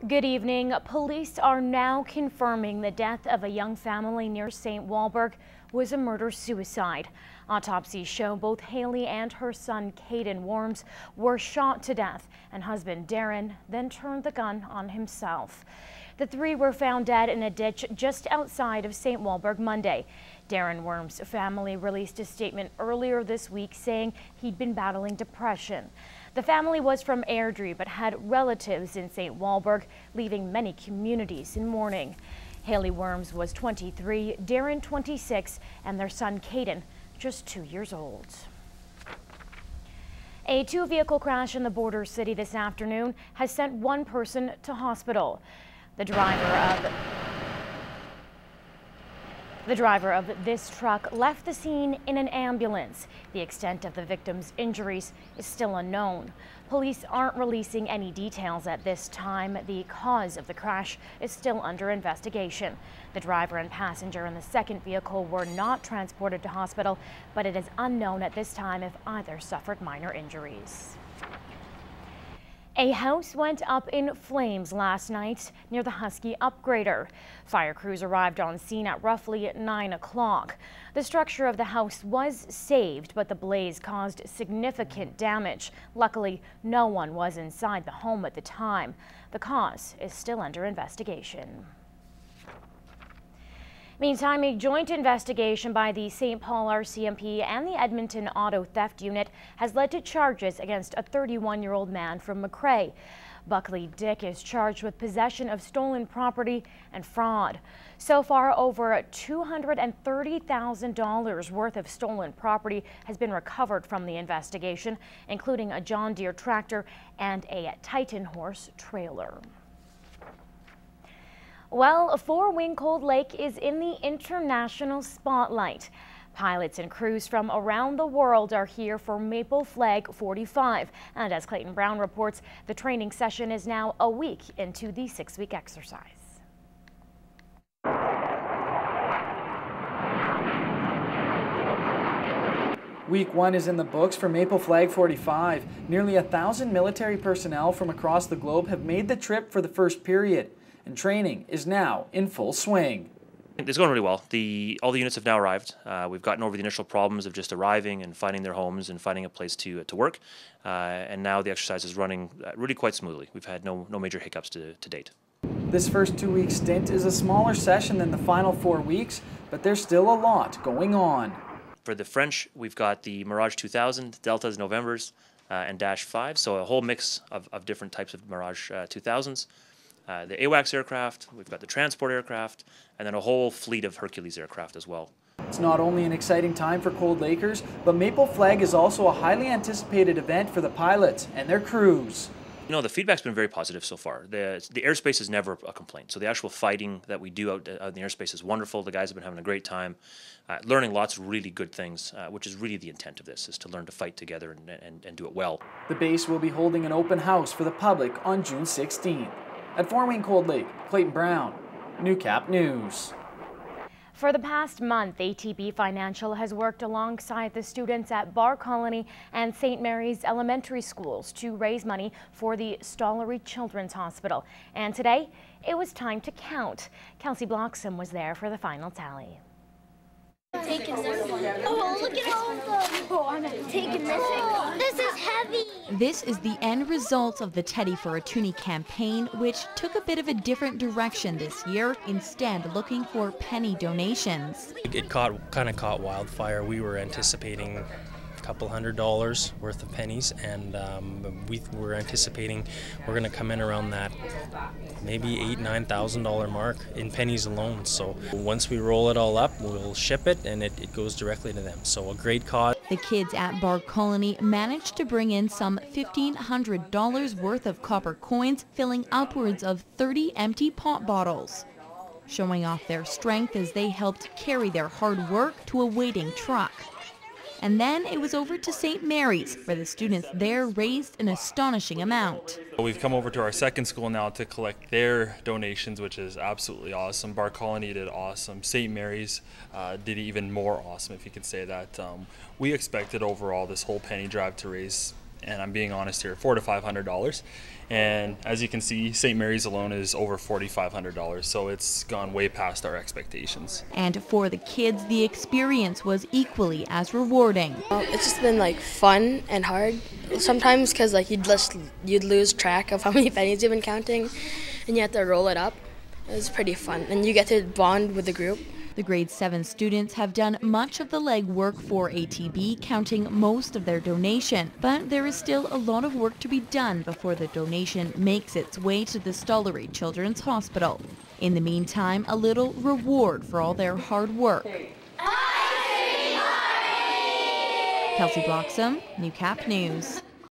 Good evening. Police are now confirming the death of a young family near St. Walburg was a murder-suicide. Autopsies show both Haley and her son Caden Worms were shot to death, and husband Darren then turned the gun on himself. The three were found dead in a ditch just outside of St. Walburg Monday. Darren Worms' family released a statement earlier this week saying he'd been battling depression. The family was from Airdrie but had relatives in St. Walburg, leaving many communities in mourning. Haley Worms was 23, Darren 26, and their son Caden just 2 years old. A two-vehicle crash in the border city this afternoon has sent one person to hospital. The driver of this truck left the scene in an ambulance. The extent of the victim's injuries is still unknown. Police aren't releasing any details at this time. The cause of the crash is still under investigation. The driver and passenger in the second vehicle were not transported to hospital, but it is unknown at this time if either suffered minor injuries. A house went up in flames last night near the Husky Upgrader. Fire crews arrived on scene at roughly 9 o'clock. The structure of the house was saved, but the blaze caused significant damage. Luckily, no one was inside the home at the time. The cause is still under investigation. Meantime, a joint investigation by the St. Paul RCMP and the Edmonton Auto Theft Unit has led to charges against a 31-year-old man from McRae. Buckley Dick is charged with possession of stolen property and fraud. So far, over $230,000 worth of stolen property has been recovered from the investigation, including a John Deere tractor and a Titan horse trailer. Well, Four Wing Cold Lake is in the international spotlight. Pilots and crews from around the world are here for Maple Flag 45. And as Clayton Brown reports, the training session is now a week into the 6-week exercise. Week 1 is in the books for Maple Flag 45. Nearly 1,000 military personnel from across the globe have made the trip for the first period, and training is now in full swing. It's going really well. All the units have now arrived. We've gotten over the initial problems of just arriving and finding their homes and finding a place to work. And now the exercise is running really quite smoothly. We've had no major hiccups to date. This first 2-week stint is a smaller session than the final 4 weeks, but there's still a lot going on. For the French, we've got the Mirage 2000, Deltas, Novembers, and Dash 5, so a whole mix of different types of Mirage 2000s. The AWACS aircraft, we've got the transport aircraft, and then a whole fleet of Hercules aircraft as well. It's not only an exciting time for Cold Lakers, but Maple Flag is also a highly anticipated event for the pilots and their crews. You know, the feedback's been very positive so far. The airspace is never a complaint. So the actual fighting that we do out in the airspace is wonderful. The guys have been having a great time, learning lots of really good things, which is really the intent of this, is to learn to fight together and do it well. The base will be holding an open house for the public on June 16th. At Four Wing Cold Lake, Clayton Brown, Newcap News. For the past month, ATB Financial has worked alongside the students at Bar Colony and St. Mary's Elementary Schools to raise money for the Stollery Children's Hospital. And today, it was time to count. Kelsey Bloxham was there for the final tally. Taking this one. Oh, look at all of them. Oh, I'm taking this one. This is heavy. This is the end result of the Teddy for a Toonie campaign, which took a bit of a different direction this year, instead looking for penny donations. It kind of caught wildfire. We were anticipating a couple $100 worth of pennies, and we were anticipating we're going to come in around that maybe $8,000–9,000 mark in pennies alone. So once we roll it all up, we'll ship it, and it goes directly to them. So a great cause. The kids at Bar Colony managed to bring in some $1,500 worth of copper coins, filling upwards of 30 empty pop bottles, showing off their strength as they helped carry their hard work to a waiting truck. And then it was over to St. Mary's, where the students there raised an astonishing amount. We've come over to our second school now to collect their donations, which is absolutely awesome. Bar Colony did awesome. St. Mary's did even more awesome, if you could say that. We expected overall this whole penny drive to raise, and I'm being honest here, $400 to $500. And as you can see, St. Mary's alone is over $4,500, so it's gone way past our expectations. And for the kids, the experience was equally as rewarding. It's just been like fun and hard sometimes, because like you'd lose track of how many pennies you've been counting, and you have to roll it up. It was pretty fun, and you get to bond with the group. The grade 7 students have done much of the legwork for ATB, counting most of their donation. But there is still a lot of work to be done before the donation makes its way to the Stollery Children's Hospital. In the meantime, a little reward for all their hard work. Kelsey Bloxham, Newcap News.